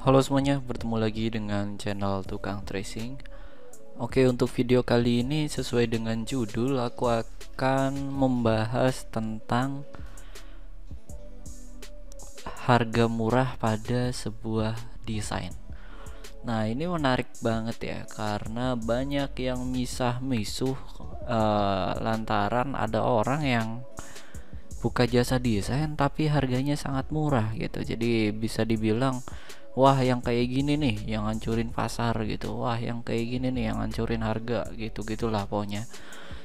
Halo semuanya, bertemu lagi dengan channel Tukang Tracing. Oke, untuk video kali ini sesuai dengan judul, aku akan membahas tentang harga murah pada sebuah desain. Nah, ini menarik banget ya, karena banyak yang misah-misuh lantaran ada orang yang buka jasa desain tapi harganya sangat murah gitu. Jadi bisa dibilang, wah yang kayak gini nih yang hancurin pasar gitu, wah yang kayak gini nih yang hancurin harga gitu, gitulah pokoknya.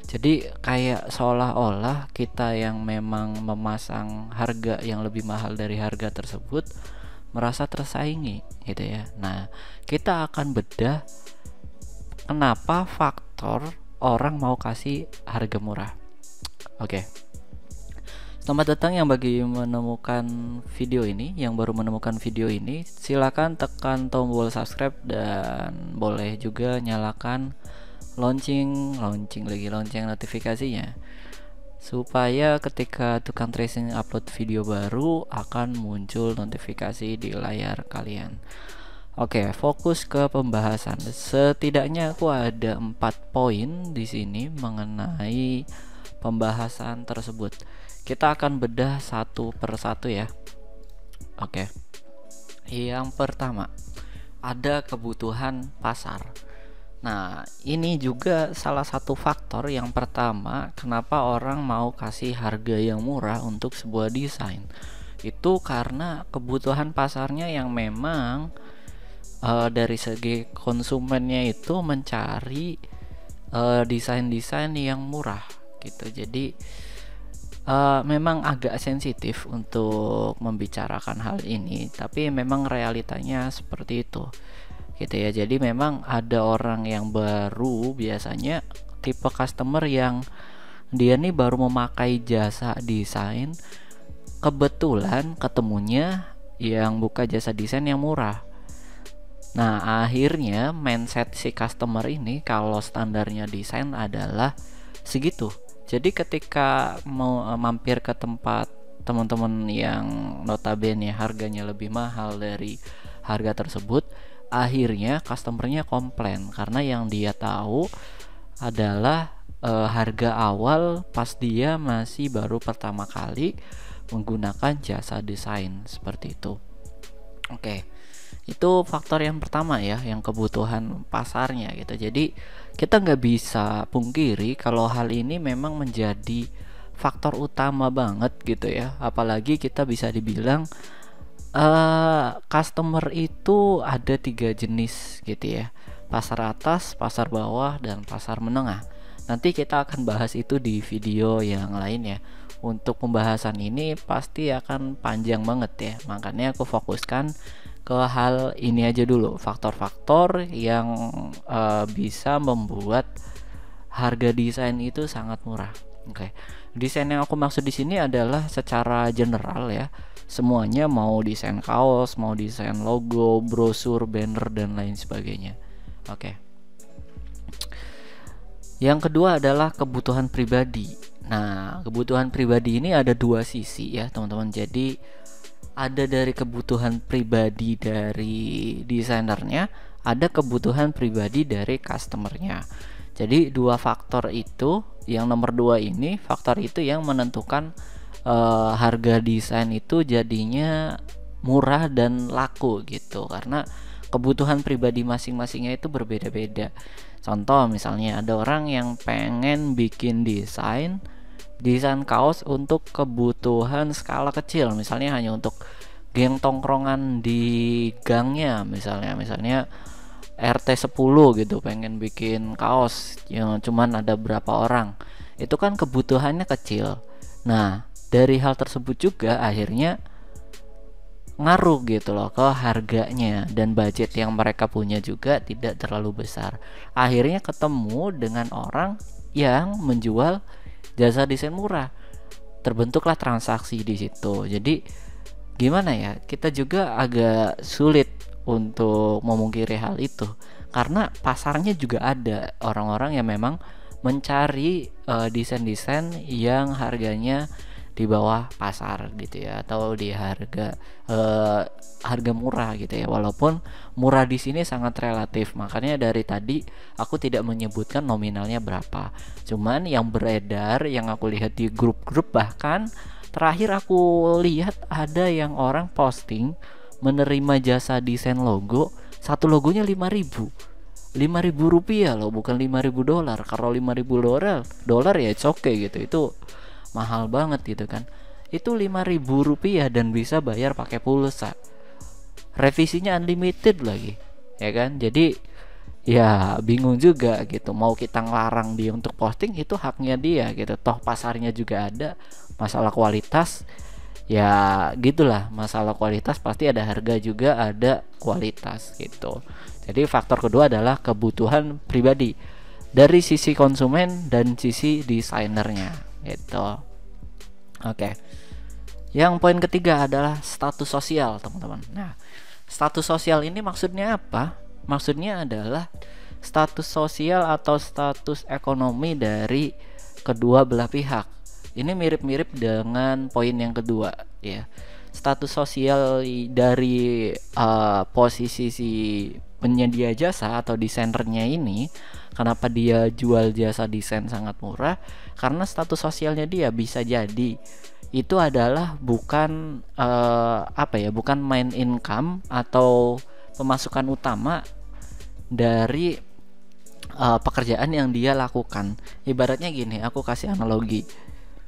Jadi kayak seolah-olah kita yang memang memasang harga yang lebih mahal dari harga tersebut merasa tersaingi gitu ya. Nah, kita akan bedah kenapa faktor orang mau kasih harga murah. Oke. Selamat datang yang menemukan video ini, yang baru menemukan video ini, silakan tekan tombol subscribe dan boleh juga nyalakan lonceng notifikasinya supaya ketika Tukang Tracing upload video baru akan muncul notifikasi di layar kalian. Oke, fokus ke pembahasan. Setidaknya aku ada 4 poin di sini mengenai pembahasan tersebut. Kita akan bedah satu per satu ya. Oke. Yang pertama, ada kebutuhan pasar. Nah, ini juga salah satu faktor yang pertama kenapa orang mau kasih harga yang murah untuk sebuah desain. Itu karena kebutuhan pasarnya yang memang dari segi konsumennya itu mencari desain-desain yang murah gitu. Jadi memang agak sensitif untuk membicarakan hal ini, tapi memang realitanya seperti itu gitu ya. Jadi memang ada orang yang baru, biasanya tipe customer yang dia nih baru memakai jasa desain, kebetulan ketemunya yang buka jasa desain yang murah. Nah, akhirnya mindset si customer ini kalau standarnya desain adalah segitu. Jadi ketika mau mampir ke tempat teman-teman yang notabene harganya lebih mahal dari harga tersebut, akhirnya customernya komplain karena yang dia tahu adalah harga awal pas dia masih baru pertama kali menggunakan jasa desain seperti itu. Oke. Itu faktor yang pertama ya, yang kebutuhan pasarnya gitu. Jadi kita nggak bisa pungkiri kalau hal ini memang menjadi faktor utama banget gitu ya. Apalagi kita bisa dibilang customer itu ada 3 jenis gitu ya: pasar atas, pasar bawah, dan pasar menengah. Nanti kita akan bahas itu di video yang lain ya. Untuk pembahasan ini pasti akan panjang banget ya, makanya aku fokuskan ke hal ini aja dulu, faktor-faktor yang bisa membuat harga desain itu sangat murah. Oke. Desain yang aku maksud di sini adalah secara general ya. Semuanya, mau desain kaos, mau desain logo, brosur, banner, dan lain sebagainya. Oke. Yang kedua adalah kebutuhan pribadi. Nah, kebutuhan pribadi ini ada dua sisi ya, teman-teman. Jadi ada dari kebutuhan pribadi dari desainernya, ada kebutuhan pribadi dari customernya. Jadi dua faktor itu, yang nomor dua ini, faktor itu yang menentukan harga desain itu jadinya murah dan laku gitu, karena kebutuhan pribadi masing-masingnya itu berbeda-beda. Contoh misalnya ada orang yang pengen bikin desain kaos untuk kebutuhan skala kecil, misalnya hanya untuk geng tongkrongan di gangnya, misalnya RT 10 gitu, pengen bikin kaos yang cuman ada berapa orang, itu kan kebutuhannya kecil. Nah, dari hal tersebut juga akhirnya ngaruh gitu loh ke harganya, dan budget yang mereka punya juga tidak terlalu besar. Akhirnya ketemu dengan orang yang menjual jasa desain murah, terbentuklah transaksi di situ. Jadi gimana ya, kita juga agak sulit untuk memungkiri hal itu, karena pasarnya juga ada orang-orang yang memang mencari desain-desain yang harganya di bawah pasar gitu ya, atau di harga murah gitu ya. Walaupun murah di sini sangat relatif, makanya dari tadi aku tidak menyebutkan nominalnya berapa. Cuman yang beredar, yang aku lihat di grup-grup, bahkan terakhir aku lihat ada yang orang posting menerima jasa desain logo, satu logonya 5.000 rupiah loh, bukan 5.000 dolar. Kalau 5.000 dolar ya it's okay gitu, itu mahal banget gitu kan. Itu 5.000 rupiah dan bisa bayar pakai pulsa, revisinya unlimited lagi ya kan. Jadi ya bingung juga gitu, mau kita ngelarang dia untuk posting, itu haknya dia gitu. Toh pasarnya juga ada. Masalah kualitas ya gitulah, masalah kualitas pasti ada harga juga, ada kualitas gitu. Jadi faktor kedua adalah kebutuhan pribadi dari sisi konsumen dan sisi desainernya gitu. Oke. Yang poin ketiga adalah status sosial, teman-teman. Nah, status sosial ini maksudnya apa? Maksudnya adalah status sosial atau status ekonomi dari kedua belah pihak. Ini mirip-mirip dengan poin yang kedua ya. Status sosial dari posisi si penyedia jasa atau desainernya ini, kenapa dia jual jasa desain sangat murah? Karena status sosialnya dia bisa jadi itu adalah bukan bukan main income atau pemasukan utama dari pekerjaan yang dia lakukan. Ibaratnya gini, aku kasih analogi.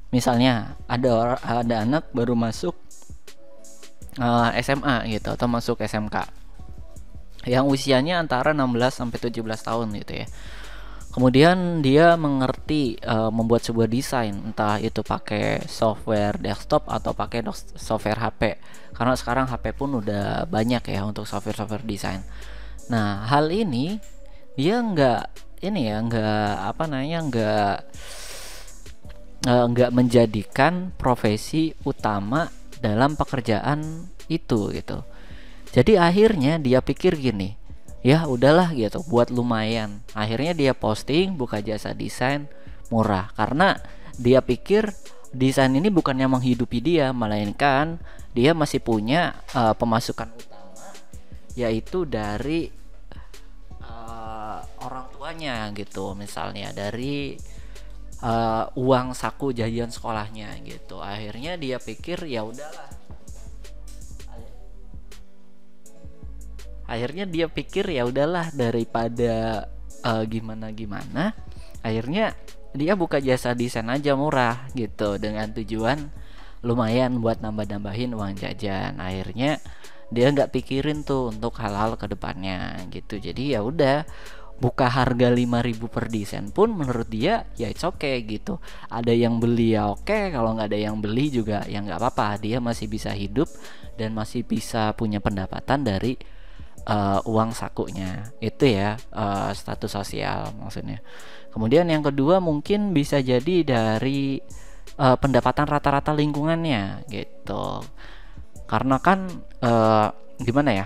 Misalnya ada anak baru masuk SMA gitu, atau masuk SMK yang usianya antara 16 sampai 17 tahun gitu ya. Kemudian dia mengerti membuat sebuah desain, entah itu pakai software desktop atau pakai software HP. Karena sekarang HP pun udah banyak ya untuk software desain. Nah, hal ini dia nggak menjadikan profesi utama dalam pekerjaan itu gitu. Jadi akhirnya dia pikir gini, ya udahlah gitu, buat lumayan. Akhirnya dia posting buka jasa desain murah, karena dia pikir desain ini bukannya menghidupi dia, melainkan dia masih punya pemasukan utama, yaitu dari orang tuanya gitu, misalnya dari uang saku jajan sekolahnya gitu. Akhirnya dia pikir ya udahlah. Daripada gimana, akhirnya dia buka jasa desain aja murah gitu, dengan tujuan lumayan buat nambah-nambahin uang jajan. Akhirnya dia nggak pikirin tuh untuk hal-hal kedepannya gitu. Jadi ya udah, buka harga 5.000 per desain pun menurut dia ya it's okay gitu. Ada yang beli ya oke, kalau nggak ada yang beli juga ya nggak apa-apa, dia masih bisa hidup dan masih bisa punya pendapatan dari uang sakunya itu ya. Status sosial maksudnya. Kemudian yang kedua mungkin bisa jadi dari pendapatan rata-rata lingkungannya gitu. Karena kan gimana ya,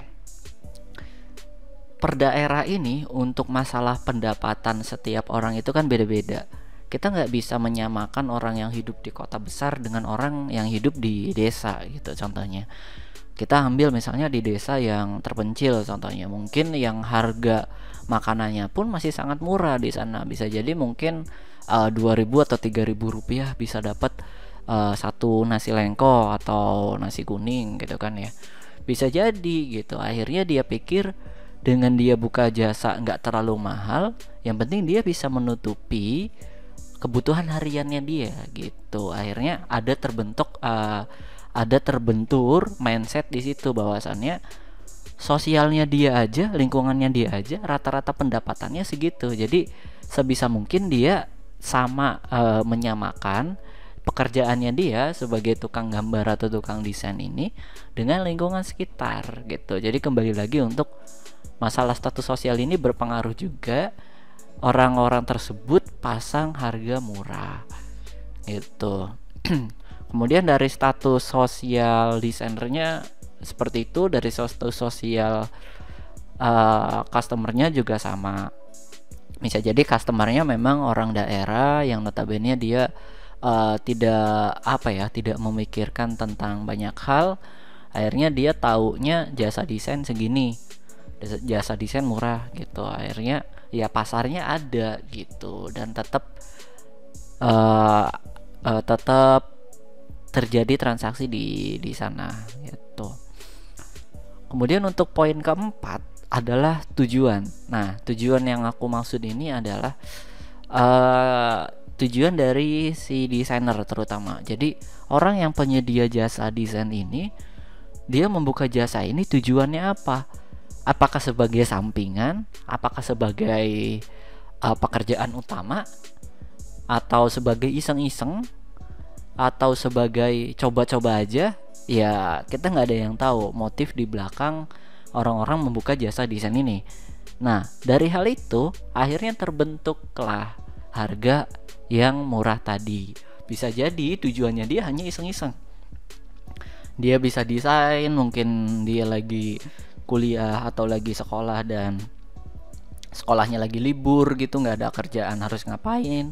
per daerah ini untuk masalah pendapatan setiap orang itu kan beda-beda. Kita nggak bisa menyamakan orang yang hidup di kota besar dengan orang yang hidup di desa gitu. Contohnya kita ambil misalnya di desa yang terpencil, contohnya mungkin yang harga makanannya pun masih sangat murah di sana. Bisa jadi mungkin 2.000 atau 3.000 rupiah bisa dapat satu nasi lengko atau nasi kuning gitu kan ya. Bisa jadi gitu. Akhirnya dia pikir dengan dia buka jasa nggak terlalu mahal, yang penting dia bisa menutupi kebutuhan hariannya dia gitu. Akhirnya ada terbentur mindset di situ, bahwasannya sosialnya dia aja, lingkungannya dia aja rata-rata pendapatannya segitu. Jadi sebisa mungkin dia menyamakan pekerjaannya dia sebagai tukang gambar atau tukang desain ini dengan lingkungan sekitar gitu. Jadi kembali lagi, untuk masalah status sosial ini berpengaruh juga. Orang-orang tersebut pasang harga murah gitu. Kemudian dari status sosial desainernya seperti itu, dari status sosial customernya juga sama. Bisa jadi customernya memang orang daerah yang notabene dia tidak apa ya, tidak memikirkan tentang banyak hal. Akhirnya dia taunya jasa desain segini, jasa desain murah gitu. Akhirnya ya pasarnya ada gitu, dan uh, tetap terjadi transaksi di sana gitu. Kemudian untuk poin keempat adalah tujuan. Nah, tujuan yang aku maksud ini adalah tujuan dari si desainer terutama. Jadi orang yang penyedia jasa desain ini, dia membuka jasa ini tujuannya apa? Apakah sebagai sampingan? Apakah sebagai pekerjaan utama? Atau sebagai iseng-iseng? Atau sebagai coba-coba aja? Ya kita nggak ada yang tahu motif di belakang orang-orang membuka jasa desain ini. Nah dari hal itu akhirnya terbentuklah harga yang murah tadi. Bisa jadi tujuannya dia hanya iseng-iseng. Dia bisa desain, mungkin dia lagi kuliah atau lagi sekolah dan sekolahnya lagi libur gitu, nggak ada kerjaan harus ngapain.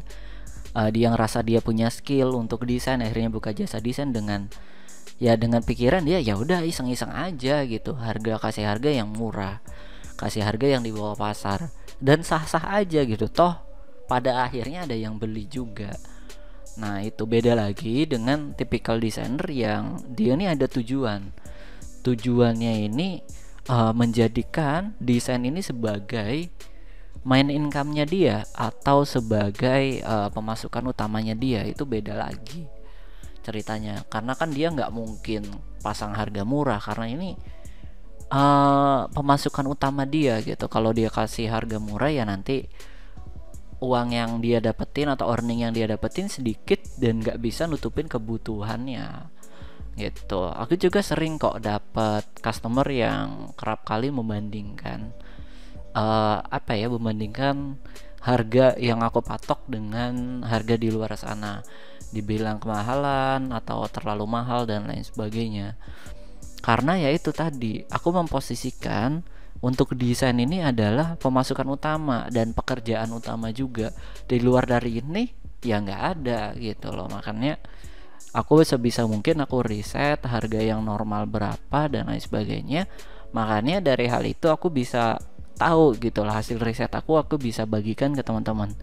Dia ngerasa dia punya skill untuk desain, akhirnya buka jasa desain dengan pikiran dia ya udah iseng-iseng aja gitu, kasih harga yang murah, kasih harga yang di bawah pasar, dan sah-sah aja gitu, toh pada akhirnya ada yang beli juga. Nah itu beda lagi dengan tipikal desainer yang dia nih ada tujuannya ini menjadikan desain ini sebagai main income-nya dia atau sebagai pemasukan utamanya dia. Itu beda lagi ceritanya, karena kan dia nggak mungkin pasang harga murah karena ini pemasukan utama dia gitu. Kalau dia kasih harga murah ya nanti uang yang dia dapetin atau earning yang dia dapetin sedikit dan nggak bisa nutupin kebutuhannya gitu. Aku juga sering kok dapet customer yang kerap kali membandingkan membandingkan harga yang aku patok dengan harga di luar sana, dibilang kemahalan atau terlalu mahal dan lain sebagainya. Karena ya itu tadi, aku memposisikan untuk desain ini adalah pemasukan utama dan pekerjaan utama juga. Di luar dari ini ya nggak ada gitu loh. Makanya aku sebisa mungkin aku riset harga yang normal berapa dan lain sebagainya. Makanya dari hal itu aku bisa tahu gitu lah, hasil riset aku bisa bagikan ke teman-teman,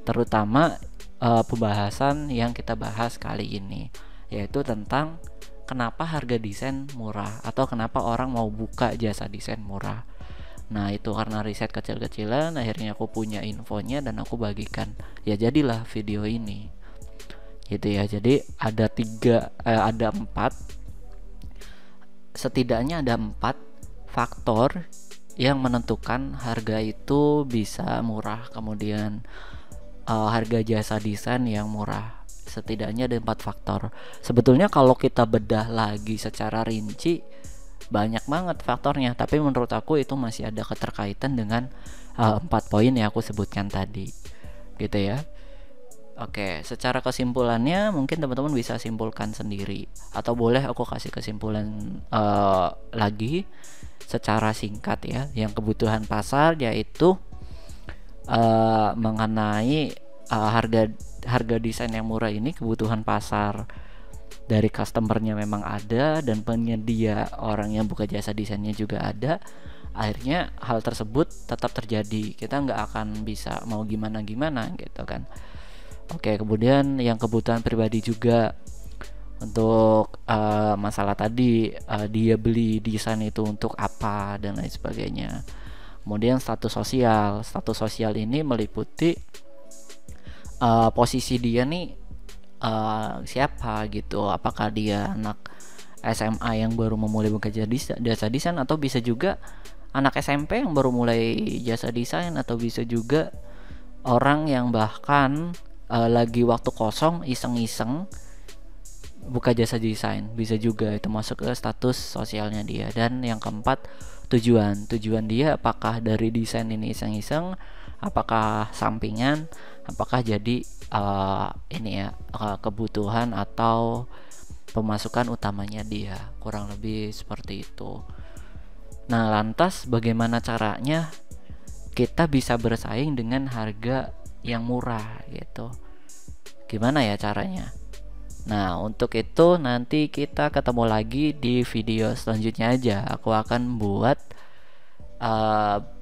terutama pembahasan yang kita bahas kali ini, yaitu tentang kenapa harga desain murah atau kenapa orang mau buka jasa desain murah. Nah itu karena riset kecil-kecilan, akhirnya aku punya infonya dan aku bagikan, ya jadilah video ini gitu ya. Jadi ada setidaknya ada 4 faktor yang menentukan harga itu bisa murah, kemudian harga jasa desain yang murah. Setidaknya ada 4 faktor. Sebetulnya kalau kita bedah lagi secara rinci banyak banget faktornya, tapi menurut aku itu masih ada keterkaitan dengan 4 poin yang aku sebutkan tadi gitu ya. Oke, secara kesimpulannya mungkin teman-teman bisa simpulkan sendiri, atau boleh aku kasih kesimpulan lagi secara singkat ya. Yang kebutuhan pasar yaitu mengenai harga desain yang murah ini, kebutuhan pasar dari customernya memang ada dan penyedia orang yang buka jasa desainnya juga ada. Akhirnya hal tersebut tetap terjadi, kita nggak akan bisa mau gimana-gimana gitu kan. Oke, kemudian yang kebutuhan pribadi juga untuk masalah tadi, dia beli desain itu untuk apa dan lain sebagainya. Kemudian status sosial ini meliputi posisi dia nih siapa gitu, apakah dia anak SMA yang baru memulai buka jasa desain, atau bisa juga anak SMP yang baru mulai jasa desain, atau bisa juga orang yang bahkan lagi waktu kosong iseng-iseng buka jasa desain, bisa juga itu masuk ke status sosialnya dia. Dan yang keempat, tujuan dia, apakah dari desain ini iseng-iseng, apakah sampingan, apakah jadi kebutuhan atau pemasukan utamanya dia, kurang lebih seperti itu. Nah lantas bagaimana caranya kita bisa bersaing dengan harga yang murah gitu? Gimana ya caranya? Nah, untuk itu nanti kita ketemu lagi di video selanjutnya aja. Aku akan buat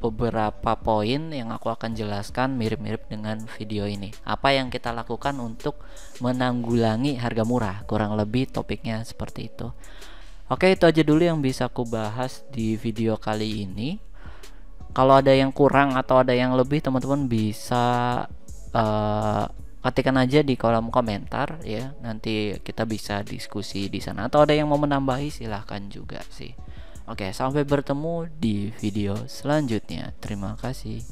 beberapa poin yang aku akan jelaskan mirip-mirip dengan video ini. Apa yang kita lakukan untuk menanggulangi harga murah, kurang lebih topiknya seperti itu. Oke, itu aja dulu yang bisa aku bahas di video kali ini. Kalau ada yang kurang atau ada yang lebih, teman-teman bisa ketikkan aja di kolom komentar ya. Nanti kita bisa diskusi di sana, atau ada yang mau menambahi silahkan juga sih. Oke, sampai bertemu di video selanjutnya. Terima kasih.